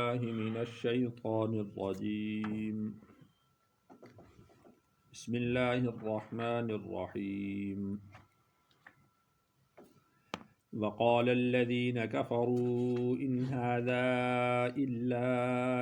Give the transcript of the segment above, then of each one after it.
بالله من الشيطان الرجيم بسم الله الرحمن الرحيم وقال الذين كفروا إن هذا إلا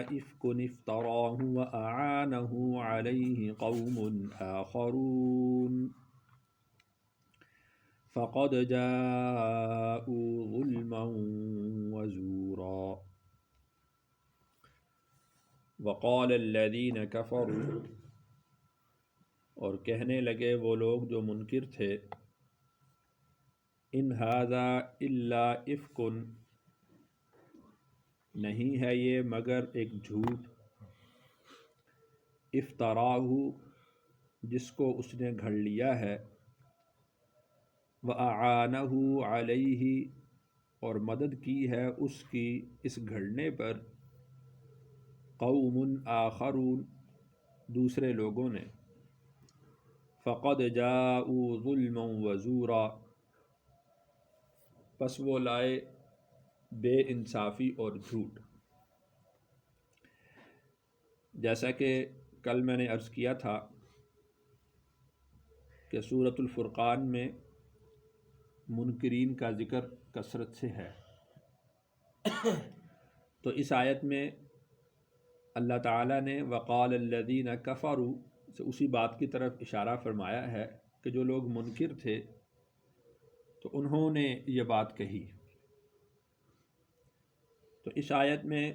إفك افتراه وأعانه عليه قوم آخرون فقد جاءوا ظلما وزورا وقال الذين كفروا اور کہنے لگے وہ لوگ جو منکر تھے ان ھذا الا افک نہیں ہے یہ مگر ایک جھوٹ افتراہ جس کو اس نے گھڑ لیا ہے وَأَعَانَهُ عَلَيْهِ اور مدد کی ہے اس کی اس گھڑنے پر قوم آخرون دوسرے لوگوں نے فقد جاءوا ظلما وزورا پس وہ لائے بے انصافی اور جھوٹ۔ جیسا کہ کل میں نے عرض کیا تھا کہ سورۃ الفرقان میں منکرین کا ذکر کثرت سے ہے، تو اس آیت میں اللہ تعالیٰ نے وقال الذین کفروا سے اسی بات کی طرف اشارہ فرمایا ہے کہ جو لوگ منکر تھے تو انہوں نے یہ بات کہی۔ تو اس آیت میں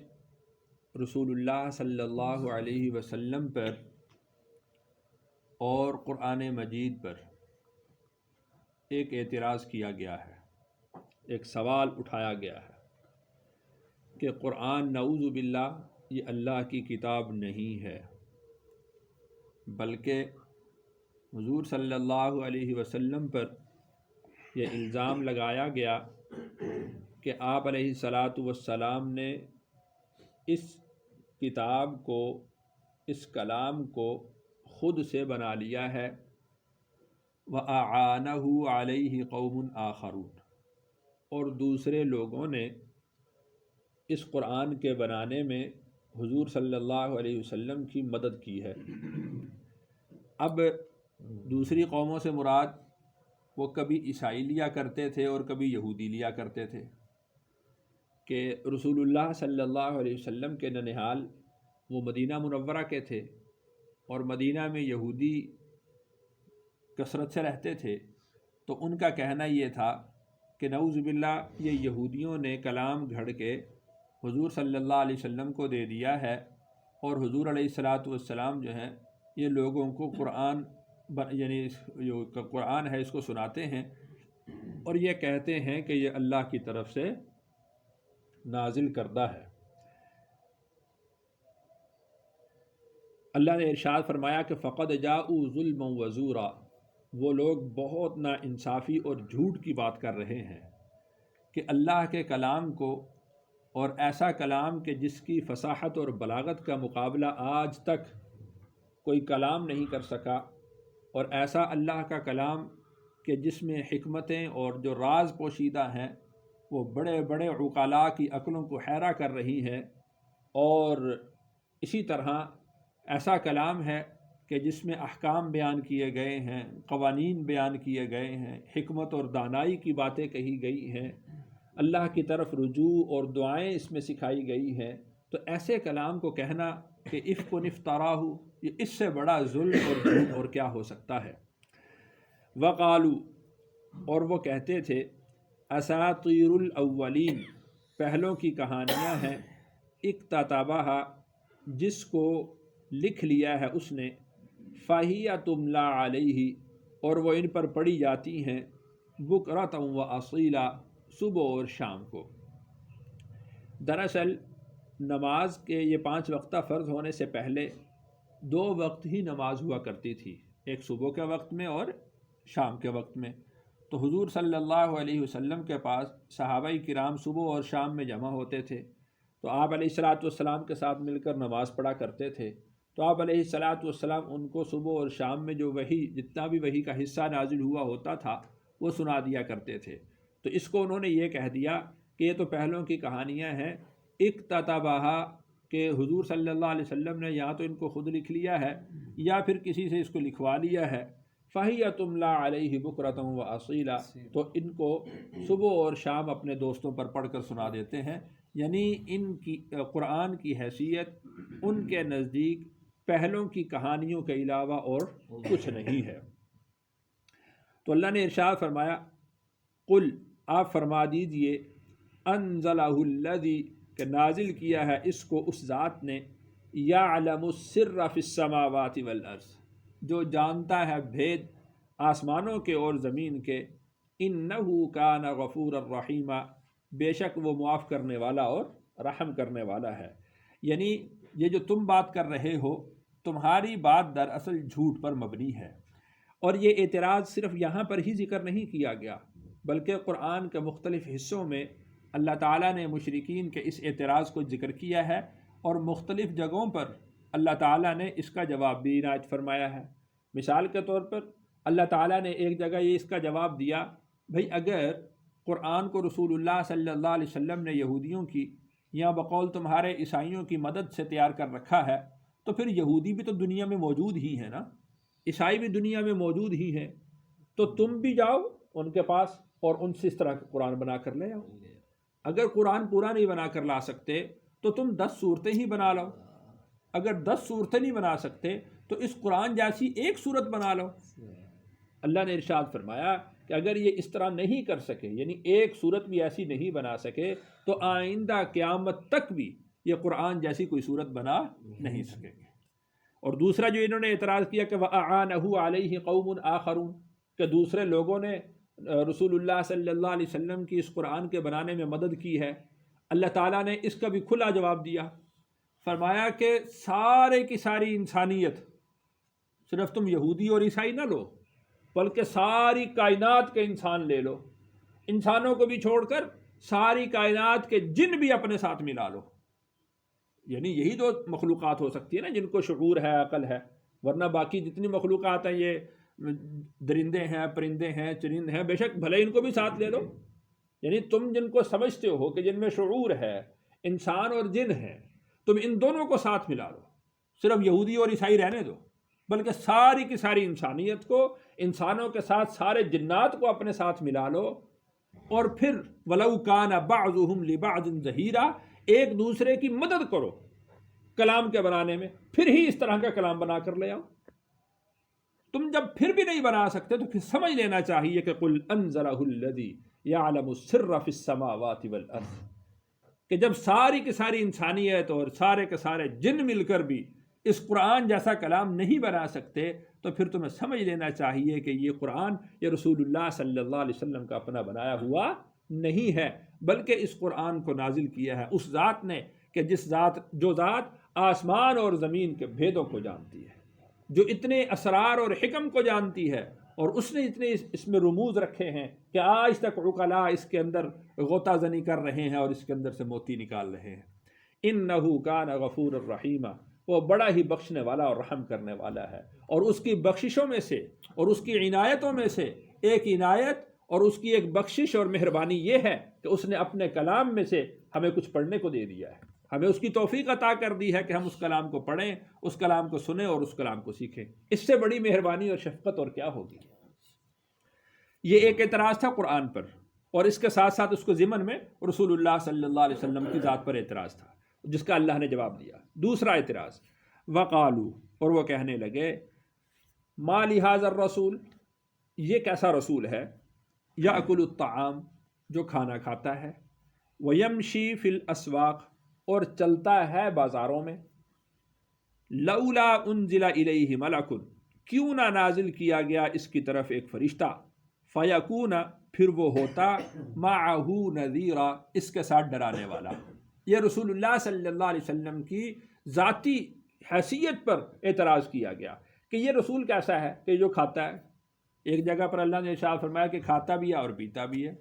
رسول اللہ صلی اللہ علیہ وسلم پر اور قرآن مجید پر ایک اعتراض کیا گیا ہے، ایک سوال اٹھایا گیا ہے کہ قرآن نعوذ باللہ یہ اللہ کی کتاب نہیں ہے، بلکہ حضور صلی اللہ علیہ وسلم پر یہ الزام لگایا گیا کہ آپ علیہ الصلاۃ والسلام نے اس کتاب کو، اس کلام کو خود سے بنا لیا ہے وَأَعَانَهُ عَلَيْهِ قَوْمٌ آخَرُونَ اور دوسرے لوگوں نے اس قرآن کے بنانے میں حضور صلی اللہ علیہ وسلم کی مدد کی ہے۔ اب دوسری قوموں سے مراد وہ کبھی عیسائی لیا کرتے تھے اور کبھی یہودی لیا کرتے تھے کہ رسول اللہ صلی اللہ علیہ وسلم کے ننہال وہ مدینہ منورہ کے تھے اور مدینہ میں یہودی کثرت سے رہتے تھے، تو ان کا کہنا یہ تھا کہ نعوذ باللہ یہ یہودیوں نے کلام گھڑ کے حضور صلی اللہ علیہ وسلم کو دے دیا ہے اور حضور علیہ الصلاۃ والسلام جو ہیں یہ لوگوں کو قرآن یعنی جو قرآن ہے اس کو سناتے ہیں اور یہ کہتے ہیں کہ یہ اللہ کی طرف سے نازل کردہ ہے۔ اللہ نے ارشاد فرمایا کہ فقد جاءوا ظلما وزورا، وہ لوگ بہت نا انصافی اور جھوٹ کی بات کر رہے ہیں کہ اللہ کے کلام کو، اور ایسا کلام کہ جس کی فصاحت اور بلاغت کا مقابلہ آج تک کوئی کلام نہیں کر سکا، اور ایسا اللہ کا کلام کہ جس میں حکمتیں اور جو راز پوشیدہ ہیں وہ بڑے بڑے عقلاء کی عقلوں کو حیرہ کر رہی ہیں، اور اسی طرح ایسا کلام ہے کہ جس میں احکام بیان کیے گئے ہیں، قوانین بیان کیے گئے ہیں، حکمت اور دانائی کی باتیں کہی گئی ہیں، اللہ کی طرف رجوع اور دعائیں اس میں سکھائی گئی ہیں، تو ایسے کلام کو کہنا کہ افک افتراہ، یہ اس سے بڑا ظلم اور جھوٹ اور کیا ہو سکتا ہے۔ وقالو اور وہ کہتے تھے اساطیر الاولین پہلوں کی کہانیاں ہیں، اکتتبھا جس کو لکھ لیا ہے اس نے، فہی تملی علیہ اور وہ ان پر پڑھی جاتی ہیں، بکرۃ و اصیلا صبح اور شام کو۔ دراصل نماز کے یہ 5 وقتہ فرض ہونے سے پہلے 2 وقت ہی نماز ہوا کرتی تھی، ایک صبح کے وقت میں اور شام کے وقت میں، تو حضور صلی اللہ علیہ وسلم کے پاس صحابہ کرام صبح اور شام میں جمع ہوتے تھے، تو آپ علیہ الصلاۃ والسلام کے ساتھ مل کر نماز پڑھا کرتے تھے، تو آپ علیہ الصلاۃ والسلام ان کو صبح اور شام میں جو وحی، جتنا بھی وحی کا حصہ نازل ہوا ہوتا تھا وہ سنا دیا کرتے تھے۔ تو اس کو انہوں نے یہ کہہ دیا کہ یہ تو پہلوں کی کہانیاں ہیں، اکتتبھا کہ حضور صلی اللہ علیہ وسلم نے یا تو ان کو خود لکھ لیا ہے یا پھر کسی سے اس کو لکھوا لیا ہے، فَهِيَ تُمْلَىٰ عَلَيْهِ بُكْرَةً وَأَصِيلًا، تو ان کو صبح اور شام اپنے دوستوں پر پڑھ کر سنا دیتے ہیں۔ یعنی ان کی قرآن کی حیثیت ان کے نزدیک پہلوں کی کہانیوں کے علاوہ اور کچھ نہیں ہے۔ تو اللہ نے ارشاد فرمایا، قل، آپ فرما دیجئے، انزلہ الذی، کہ نازل کیا ہے اس کو اس ذات نے، یعلم السر فی السماوات والارض، جو جانتا ہے بھید آسمانوں کے اور زمین کے، انہ کان غفورا رحیما، بے شک وہ معاف کرنے والا اور رحم کرنے والا ہے۔ یعنی یہ جو تم بات کر رہے ہو، تمہاری بات دراصل جھوٹ پر مبنی ہے۔ اور یہ اعتراض صرف یہاں پر ہی ذکر نہیں کیا گیا، بلکہ قرآن کے مختلف حصوں میں اللہ تعالیٰ نے مشرکین کے اس اعتراض کو ذکر کیا ہے، اور مختلف جگہوں پر اللہ تعالیٰ نے اس کا جواب بھی عنایت فرمایا ہے۔ مثال کے طور پر اللہ تعالیٰ نے ایک جگہ یہ اس کا جواب دیا، بھئی اگر قرآن کو رسول اللہ صلی اللہ علیہ وسلم نے یہودیوں کی یا بقول تمہارے عیسائیوں کی مدد سے تیار کر رکھا ہے، تو پھر یہودی بھی تو دنیا میں موجود ہی ہیں نا، عیسائی بھی دنیا میں موجود ہی ہیں، تو تم بھی جاؤ ان کے پاس اور ان سے اس طرح کا قرآن بنا کر لے آؤ۔ اگر قرآن پورا نہیں بنا کر لا سکتے تو تم 10 صورتیں ہی بنا لو، اگر 10 صورتیں نہیں بنا سکتے تو اس قرآن جیسی ایک صورت بنا لو۔ اللہ نے ارشاد فرمایا کہ اگر یہ اس طرح نہیں کر سکے، یعنی ایک صورت بھی ایسی نہیں بنا سکے، تو آئندہ قیامت تک بھی یہ قرآن جیسی کوئی صورت بنا نہیں سکیں گے۔ اور دوسرا جو انہوں نے اعتراض کیا کہ وَأَعَانَهُ عَلَيْهِ قَوْمٌ آخَرُونَ، کہ دوسرے لوگوں نے رسول اللہ صلی اللہ علیہ وسلم کی اس قرآن کے بنانے میں مدد کی ہے، اللہ تعالیٰ نے اس کا بھی کھلا جواب دیا، فرمایا کہ سارے کی ساری انسانیت، صرف تم یہودی اور عیسائی نہ لو، بلکہ ساری کائنات کے انسان لے لو، انسانوں کو بھی چھوڑ کر ساری کائنات کے جن بھی اپنے ساتھ ملا لو۔ یعنی یہی دو مخلوقات ہو سکتی ہے نا جن کو شعور ہے، عقل ہے، ورنہ باقی جتنی مخلوقات ہیں، یہ درندے ہیں، پرندے ہیں، چرند ہیں، بے شک بھلے ان کو بھی ساتھ لے لو۔ یعنی تم جن کو سمجھتے ہو کہ جن میں شعور ہے، انسان اور جن ہیں، تم ان دونوں کو ساتھ ملا لو، صرف یہودی اور عیسائی رہنے دو، بلکہ ساری کی ساری انسانیت کو، انسانوں کے ساتھ سارے جنات کو اپنے ساتھ ملا لو، اور پھر وَلَوْ كَانَ بَعْضُهُمْ لِبَعْضٍ ظَهِيرًا، ایک دوسرے کی مدد کرو کلام کے بنانے میں، پھر ہی اس طرح کا کلام بنا کر لے آؤ۔ تم جب پھر بھی نہیں بنا سکتے تو پھر سمجھ لینا چاہیے کہ قُلْ أَنزَلَهُ الَّذِي يَعْلَمُ السِّرَّ فِي السَّمَاوَاتِ وَالْأَرْضِ، کہ جب ساری کی ساری انسانیت اور سارے کے سارے جن مل کر بھی اس قرآن جیسا کلام نہیں بنا سکتے، تو پھر تمہیں سمجھ لینا چاہیے کہ یہ قرآن یہ رسول اللہ صلی اللہ علیہ وسلم کا اپنا بنایا ہوا نہیں ہے، بلکہ اس قرآن کو نازل کیا ہے اس ذات نے کہ جو ذات آسمان اور زمین کے بھیدوں کو جانتی ہے، جو اتنے اسرار اور حکم کو جانتی ہے، اور اس نے اتنے اس میں رموز رکھے ہیں کہ آج تک عقلاء اس کے اندر غوطہ زنی کر رہے ہیں اور اس کے اندر سے موتی نکال رہے ہیں۔ انہ کان غفور الرحیم، وہ بڑا ہی بخشنے والا اور رحم کرنے والا ہے۔ اور اس کی بخششوں میں سے اور اس کی عنایتوں میں سے ایک عنایت اور اس کی ایک بخشش اور مہربانی یہ ہے کہ اس نے اپنے کلام میں سے ہمیں کچھ پڑھنے کو دے دیا ہے، ہمیں اس کی توفیق عطا کر دی ہے کہ ہم اس کلام کو پڑھیں، اس کلام کو سنیں اور اس کلام کو سیکھیں۔ اس سے بڑی مہربانی اور شفقت اور کیا ہوگی؟ یہ ایک اعتراض تھا قرآن پر، اور اس کے ساتھ ساتھ اس کو ضمن میں رسول اللہ صلی اللہ علیہ وسلم کی ذات پر اعتراض تھا، جس کا اللہ نے جواب دیا۔ دوسرا اعتراض، وقالو، اور وہ کہنے لگے، ما لہذا الرسول، یہ کیسا رسول ہے، یاکل الطعام، جو کھانا کھاتا ہے، ویمشی فی الاسواق، اور چلتا ہے بازاروں میں، لولا انزل الیہ ملک، کیوں نہ نازل کیا گیا اس کی طرف ایک فرشتہ، فیکون، پھر وہ ہوتا، معہ نذیرا، اس کے ساتھ ڈرانے والا۔ یہ رسول اللہ صلی اللہ علیہ وسلم کی ذاتی حیثیت پر اعتراض کیا گیا کہ یہ رسول کیسا ہے کہ جو کھاتا ہے۔ ایک جگہ پر اللہ نے ارشاد فرمایا کہ کھاتا بھی ہے اور پیتا بھی ہے،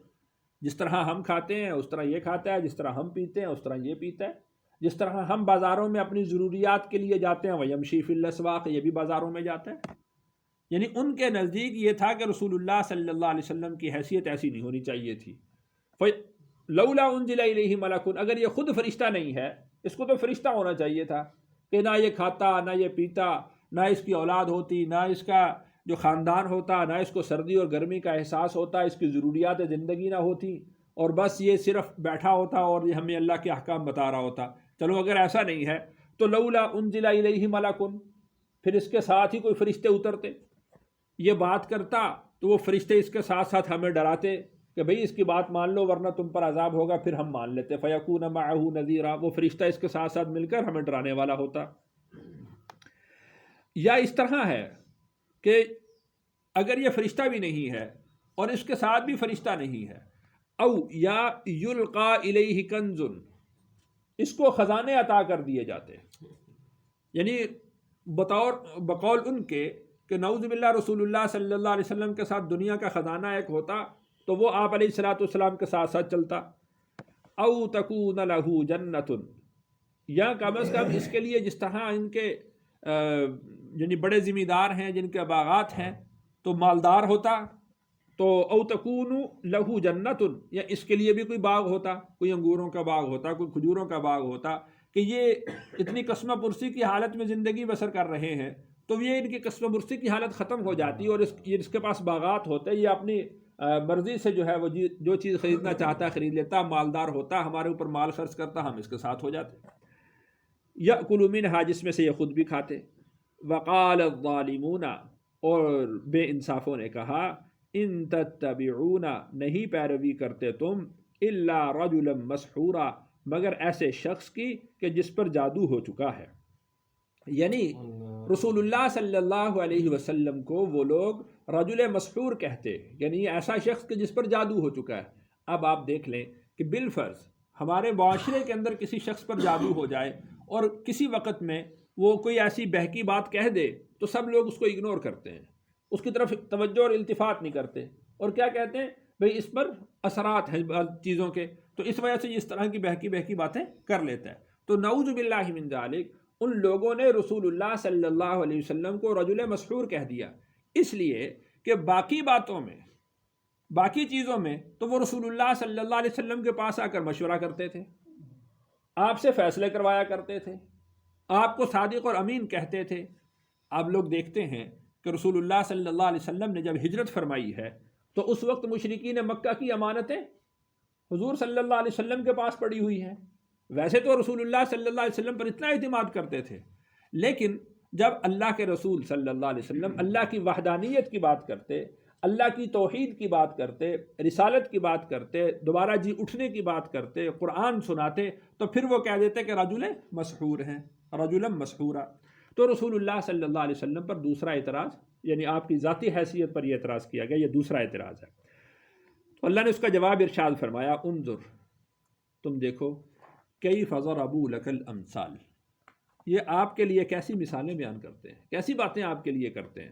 جس طرح ہم کھاتے ہیں اس طرح یہ کھاتا ہے، جس طرح ہم پیتے ہیں اس طرح یہ پیتا ہے، جس طرح ہم بازاروں میں اپنی ضروریات کے لیے جاتے ہیں، وَيَمْشِي فِي الْأَسْوَاقِ، یہ بھی بازاروں میں جاتا ہے۔ یعنی ان کے نزدیک یہ تھا کہ رسول اللہ صلی اللہ علیہ وسلم کی حیثیت ایسی نہیں ہونی چاہیے تھی۔ لولا انزل الیہ ملک، اگر یہ خود فرشتہ نہیں ہے اس کو تو فرشتہ ہونا چاہیے تھا کہ نہ یہ کھاتا، نہ یہ پیتا، نہ اس کی اولاد ہوتی، نہ اس کا جو خاندان ہوتا، نہ اس کو سردی اور گرمی کا احساس ہوتا، اس کی ضروریات زندگی نہ ہوتی، اور بس یہ صرف بیٹھا ہوتا اور یہ ہمیں اللہ کے احکام بتا رہا ہوتا۔ چلو اگر ایسا نہیں ہے تو لولا انزل الیہ ملک، پھر اس کے ساتھ ہی کوئی فرشتے اترتے، یہ بات کرتا تو وہ فرشتے اس کے ساتھ ساتھ ہمیں ڈراتے کہ بھئی اس کی بات مان لو ورنہ تم پر عذاب ہوگا، پھر ہم مان لیتے۔ فیکون معہ نذیرا، وہ فرشتہ اس کے ساتھ ساتھ مل کر ہمیں ڈرانے والا ہوتا۔ یا اس طرح ہے کہ اگر یہ فرشتہ بھی نہیں ہے اور اس کے ساتھ بھی فرشتہ نہیں ہے، او یا یلقا الیہ کنز، اس کو خزانے عطا کر دیے جاتے، یعنی بقول ان کے کہ نعوذ باللہ رسول اللہ صلی اللہ علیہ وسلم کے ساتھ دنیا کا خزانہ ایک ہوتا تو وہ آپ علیہ الصلوۃ والسلام کے ساتھ ساتھ چلتا۔ او تکون لہ جنت، یا کم از کم اس کے لیے جس طرح ان کے یعنی بڑے ذمہ دار ہیں جن کے باغات ہیں تو مالدار ہوتا، تو او تکون لہ جنت، یا اس کے لیے بھی کوئی باغ ہوتا، کوئی انگوروں کا باغ ہوتا، کوئی کھجوروں کا باغ ہوتا، کہ یہ اتنی قسمہ پرسی کی حالت میں زندگی بسر کر رہے ہیں تو یہ ان کی قسمہ پرسی کی حالت ختم ہو جاتی، اور اس کے پاس باغات ہوتے، یہ اپنی مرضی سے جو ہے وہ جو چیز خریدنا چاہتا ہے خرید لیتا، مالدار ہوتا، ہمارے اوپر مال خرچ کرتا، ہم اس کے ساتھ ہو جاتے۔ یأکل منہا، جس میں سے یہ خود بھی کھاتے۔ وقال الظالمون، اور بے انصافوں نے کہا، ان تتبعون، نہیں پیروی کرتے تم، الا رجلا مسحورا، مگر ایسے شخص کی کہ جس پر جادو ہو چکا ہے۔ یعنی رسول اللہ صلی اللہ علیہ وسلم کو وہ لوگ رجل مسحور کہتے، یعنی ایسا شخص کہ جس پر جادو ہو چکا ہے۔ اب آپ دیکھ لیں کہ بالفرض ہمارے معاشرے کے اندر کسی شخص پر جادو ہو جائے اور کسی وقت میں وہ کوئی ایسی بہکی بات کہہ دے تو سب لوگ اس کو اگنور کرتے ہیں، اس کی طرف توجہ اور التفات نہیں کرتے، اور کیا کہتے ہیں بھئی اس پر اثرات ہیں چیزوں کے، تو اس وجہ سے اس طرح کی بہکی باتیں کر لیتا ہے۔ تو نعوذ باللہ من ذالک، ان لوگوں نے رسول اللہ صلی اللہ علیہ وسلم کو رجل مسحور کہہ دیا، اس لیے کہ باقی باتوں میں، باقی چیزوں میں تو وہ رسول اللہ صلی اللہ علیہ وسلم کے پاس آ کر مشورہ کرتے تھے، آپ سے فیصلے کروایا کرتے تھے، آپ کو صادق اور امین کہتے تھے۔ آپ لوگ دیکھتے ہیں کہ رسول اللہ صلی اللہ علیہ وسلم نے جب ہجرت فرمائی ہے تو اس وقت مشرکین مکہ کی امانتیں حضور صلی اللہ علیہ وسلم کے پاس پڑی ہوئی ہیں۔ ویسے تو رسول اللہ صلی اللہ علیہ وسلم پر اتنا اعتماد کرتے تھے، لیکن جب اللہ کے رسول صلی اللہ علیہ وسلم اللہ کی وحدانیت کی بات کرتے، اللہ کی توحید کی بات کرتے، رسالت کی بات کرتے، دوبارہ جی اٹھنے کی بات کرتے، قرآن سناتے، تو پھر وہ کہہ دیتے کہ رجل مسحور ہیں، رجلا مسحورا۔ تو رسول اللہ صلی اللہ علیہ وسلم پر دوسرا اعتراض، یعنی آپ کی ذاتی حیثیت پر یہ اعتراض کیا گیا، یہ دوسرا اعتراض ہے۔ تو اللہ نے اس کا جواب ارشاد فرمایا، انظر، تم دیکھو، کیف ضربوا لک الامثال، یہ آپ کے لیے کیسی مثالیں بیان کرتے ہیں، کیسی باتیں آپ کے لیے کرتے ہیں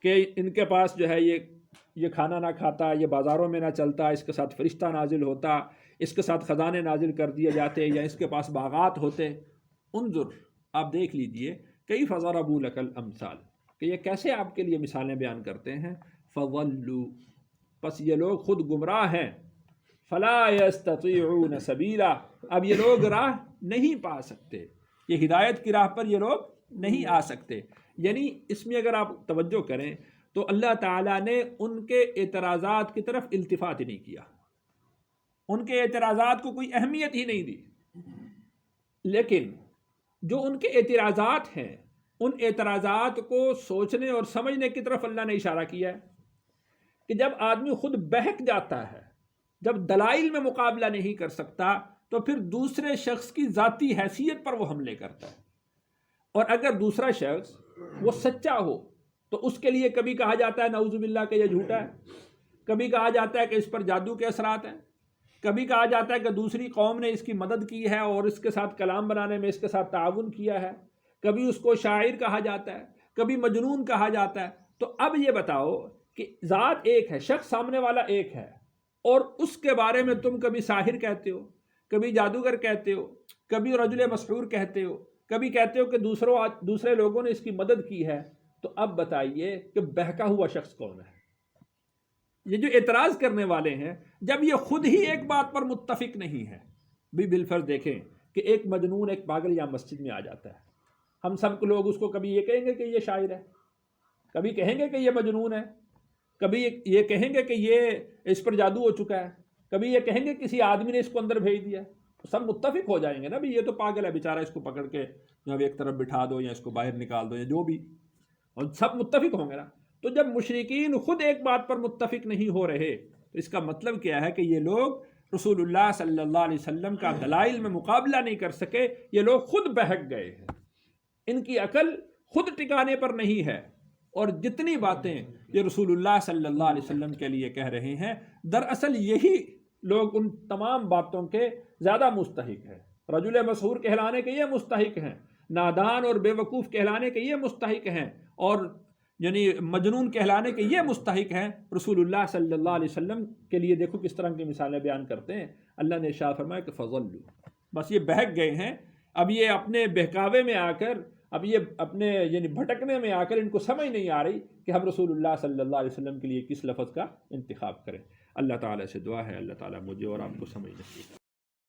کہ ان کے پاس جو ہے یہ کھانا نہ کھاتا، یہ بازاروں میں نہ چلتا، اس کے ساتھ فرشتہ نازل ہوتا، اس کے ساتھ خزانے نازل کر دیے جاتے، یا اس کے پاس باغات ہوتے۔ انظر، آپ دیکھ لیجئے، کیف ضربوا لک الامثال، کہ یہ کیسے آپ کے لیے مثالیں بیان کرتے ہیں۔ فضلوا، پس یہ لوگ خود گمراہ ہیں، فلا یستطیعون سبیلا، اب یہ لوگ راہ نہیں پا سکتے، یہ ہدایت کی راہ پر یہ لوگ نہیں آ سکتے۔ یعنی اس میں اگر آپ توجہ کریں تو اللہ تعالیٰ نے ان کے اعتراضات کی طرف التفات ہی نہیں کیا، ان کے اعتراضات کو کوئی اہمیت ہی نہیں دی، لیکن جو ان کے اعتراضات ہیں ان اعتراضات کو سوچنے اور سمجھنے کی طرف اللہ نے اشارہ کیا ہے کہ جب آدمی خود بہک جاتا ہے، جب دلائل میں مقابلہ نہیں کر سکتا، تو پھر دوسرے شخص کی ذاتی حیثیت پر وہ حملے کرتا ہے، اور اگر دوسرا شخص وہ سچا ہو تو اس کے لیے کبھی کہا جاتا ہے نعوذ باللہ کہ یہ جھوٹا ہے، کبھی کہا جاتا ہے کہ اس پر جادو کے اثرات ہیں، کبھی کہا جاتا ہے کہ دوسری قوم نے اس کی مدد کی ہے اور اس کے ساتھ کلام بنانے میں اس کے ساتھ تعاون کیا ہے، کبھی اس کو شاعر کہا جاتا ہے، کبھی مجنون کہا جاتا ہے۔ تو اب یہ بتاؤ کہ ذات ایک ہے، شخص سامنے والا ایک ہے، اور اس کے بارے میں تم کبھی ساحر کہتے ہو، کبھی جادوگر کہتے ہو، کبھی رجل مسحور کہتے ہو، کبھی کہتے ہو کہ دوسرے لوگوں نے اس کی مدد کی ہے۔ تو اب بتائیے کہ بہکا ہوا شخص کون ہے؟ یہ جو اعتراض کرنے والے ہیں، جب یہ خود ہی ایک بات پر متفق نہیں ہے، بھی بالفرض دیکھیں کہ ایک مجنون ایک پاگل یہاں مسجد میں آ جاتا ہے، ہم سب کو لوگ اس کو کبھی یہ کہیں گے کہ یہ شاعر ہے، کبھی کہیں گے کہ یہ مجنون ہے، کبھی یہ کہیں گے کہ یہ اس پر جادو ہو چکا ہے، کبھی یہ کہیں گے کسی آدمی نے اس کو اندر بھیج دیا، تو سب متفق ہو جائیں گے نا بھی یہ تو پاگل ہے بیچارہ، اس کو پکڑ کے جب ایک طرف بٹھا دو یا اس کو باہر نکال دو یا جو بھی، اور سب متفق ہوں گے نا۔ تو جب مشرکین خود ایک بات پر متفق نہیں ہو رہے تو اس کا مطلب کیا ہے کہ یہ لوگ رسول اللہ صلی اللہ علیہ وسلم کا دلائل میں مقابلہ نہیں کر سکے، یہ لوگ خود بہک گئے ہیں، ان کی عقل خود ٹکانے پر نہیں ہے، اور جتنی باتیں یہ رسول اللہ صلی اللہ علیہ وسلم کے لیے کہہ رہے ہیں دراصل یہی لوگ ان تمام باتوں کے زیادہ مستحق ہیں۔ رجل مسحور کہلانے کے یہ مستحق ہیں، نادان اور بے وقوف کہلانے کے یہ مستحق ہیں، اور یعنی مجنون کہلانے کے یہ مستحق ہیں۔ رسول اللہ صلی اللہ علیہ وسلم کے لیے دیکھو کس طرح کی مثالیں بیان کرتے ہیں۔ اللہ نے ارشاد فرمایا کہ فضلوا، بس یہ بہک گئے ہیں، اب یہ اپنے بہکاوے میں آ کر، اب یہ اپنے یعنی بھٹکنے میں آ کر ان کو سمجھ نہیں آ رہی کہ ہم رسول اللہ صلی اللہ علیہ وسلم کے لیے کس لفظ کا انتخاب کریں۔ اللہ تعالیٰ سے دعا ہے اللہ تعالیٰ مجھے اور آپ کو سمجھ نصیب کرے۔